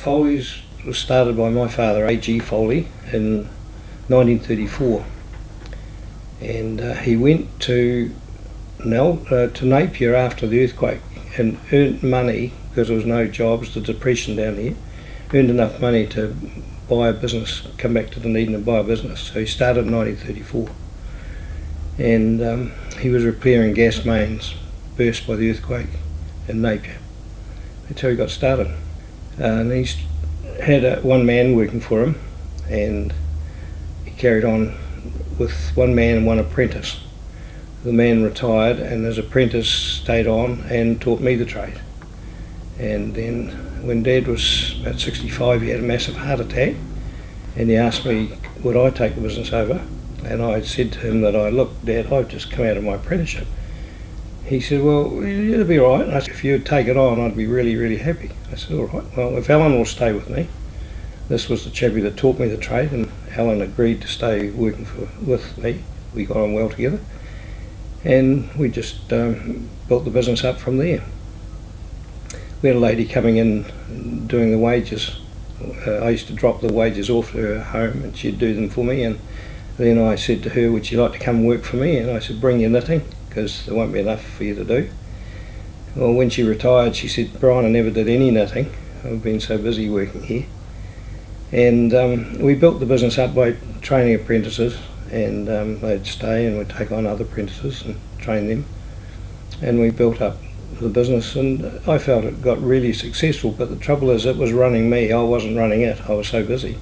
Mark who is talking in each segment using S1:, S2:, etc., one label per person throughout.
S1: Foleys was started by my father, A.G. Foley, in 1934, and he went to Napier after the earthquake and earned money, because there was no jobs, the depression down here, earned enough money to buy a business, come back to Dunedin and buy a business. So he started in 1934, and he was repairing gas mains burst by the earthquake in Napier. That's how he got started. And he's had one man working for him, and he carried on with one man and one apprentice. The man retired, and his apprentice stayed on and taught me the trade. And then when Dad was about 65, he had a massive heart attack, and he asked me would I take the business over, and I said to him that look Dad, I've just come out of my apprenticeship. He said, well, it'll be all right. And I said, if you'd take it on, I'd be really, really happy. I said, all right, well, if Alan will stay with me. This was the chappie that taught me the trade, and Alan agreed to stay working with me. We got on well together, and we just built the business up from there. We had a lady coming in doing the wages. I used to drop the wages off to her home, and she'd do them for me, and then I said to her, would you like to come work for me? And I said, bring your knitting, because there won't be enough for you to do. Well, when she retired, she said, Brian, I never did any knitting. I've been so busy working here. And we built the business up by training apprentices, and they'd stay and we'd take on other apprentices and train them. And we built up the business, and I felt it got really successful, but the trouble is it was running me, I wasn't running it, I was so busy.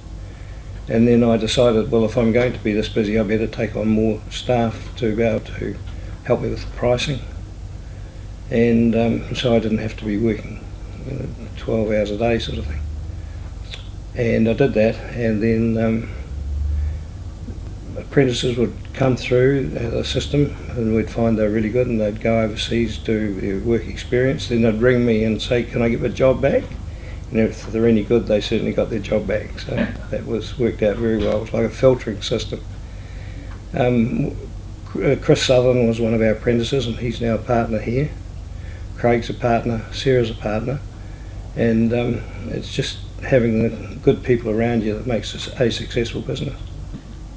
S1: And then I decided, well, if I'm going to be this busy, I better take on more staff to be able to help me with the pricing. And so I didn't have to be working 12 hours a day sort of thing. And I did that, and then apprentices would come through the system, and we'd find they're really good, and they'd go overseas, do their work experience. Then they'd ring me and say, can I get my job back? And if they're any good, they certainly got their job back. So that worked out very well. It was like a filtering system. Chris Southern was one of our apprentices, and he's now a partner here. Craig's a partner, Sarah's a partner, and it's just having the good people around you that makes this a successful business.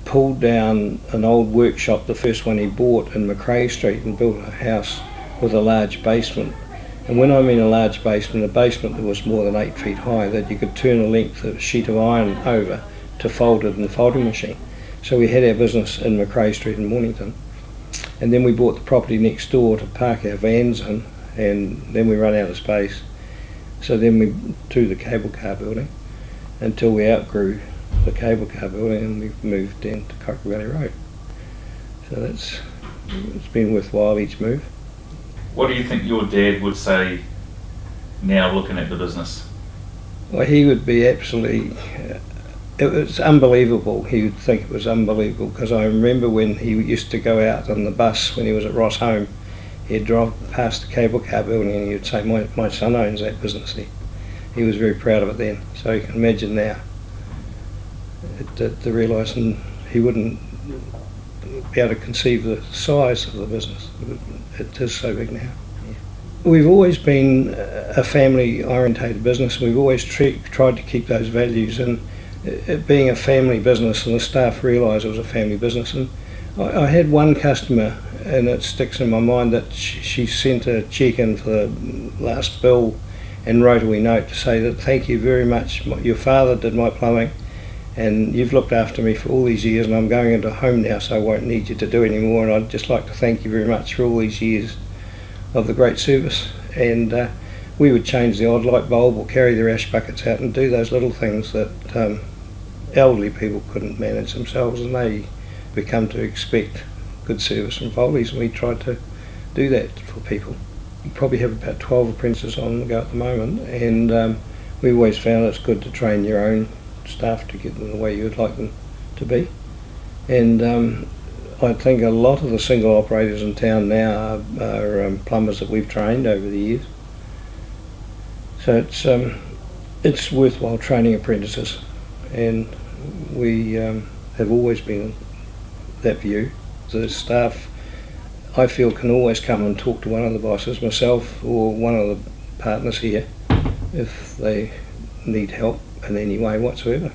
S1: Pulled down an old workshop, the first one he bought in McRae Street, and built a house with a large basement. And when I mean a large basement, a basement that was more than 8 feet high, that you could turn a length of a sheet of iron over to fold it in the folding machine. So we had our business in McRae Street in Mornington, and then we bought the property next door to park our vans in, and then we ran out of space. So then we do the cable car building until we outgrew the cable car building, and we've moved down to Cocker Valley Road. So it's been worthwhile each move.
S2: What do you think your dad would say now looking at the business?
S1: Well, he would be absolutely, it was unbelievable. He would think it was unbelievable, because I remember when he used to go out on the bus when he was at Ross Home, he'd drive past the cable car building and he'd say, my son owns that business there. He was very proud of it then, so you can imagine now to realise, and he wouldn't be able to conceive the size of the business. It is so big now. Yeah. We've always been a family orientated business. We've always tried to keep those values, and it being a family business, and the staff realised it was a family business. And I had one customer, and it sticks in my mind, that she sent a cheque in for the last bill and wrote a wee note to say that thank you very much, your father did my plumbing, and you've looked after me for all these years, and I'm going into home now, so I won't need you to do any more, and I'd just like to thank you very much for all these years of the great service. And we would change the odd light bulb or carry their ash buckets out and do those little things that elderly people couldn't manage themselves, and they become to expect good service from Foleys, and we tried to do that for people. We probably have about 12 apprentices on the go at the moment, and we always found it's good to train your own staff to get them the way you would like them to be. And I think a lot of the single operators in town now are plumbers that we've trained over the years. So it's worthwhile training apprentices, and we have always been that view. The staff, I feel, can always come and talk to one of the bosses, myself or one of the partners here, if they need help in any way whatsoever.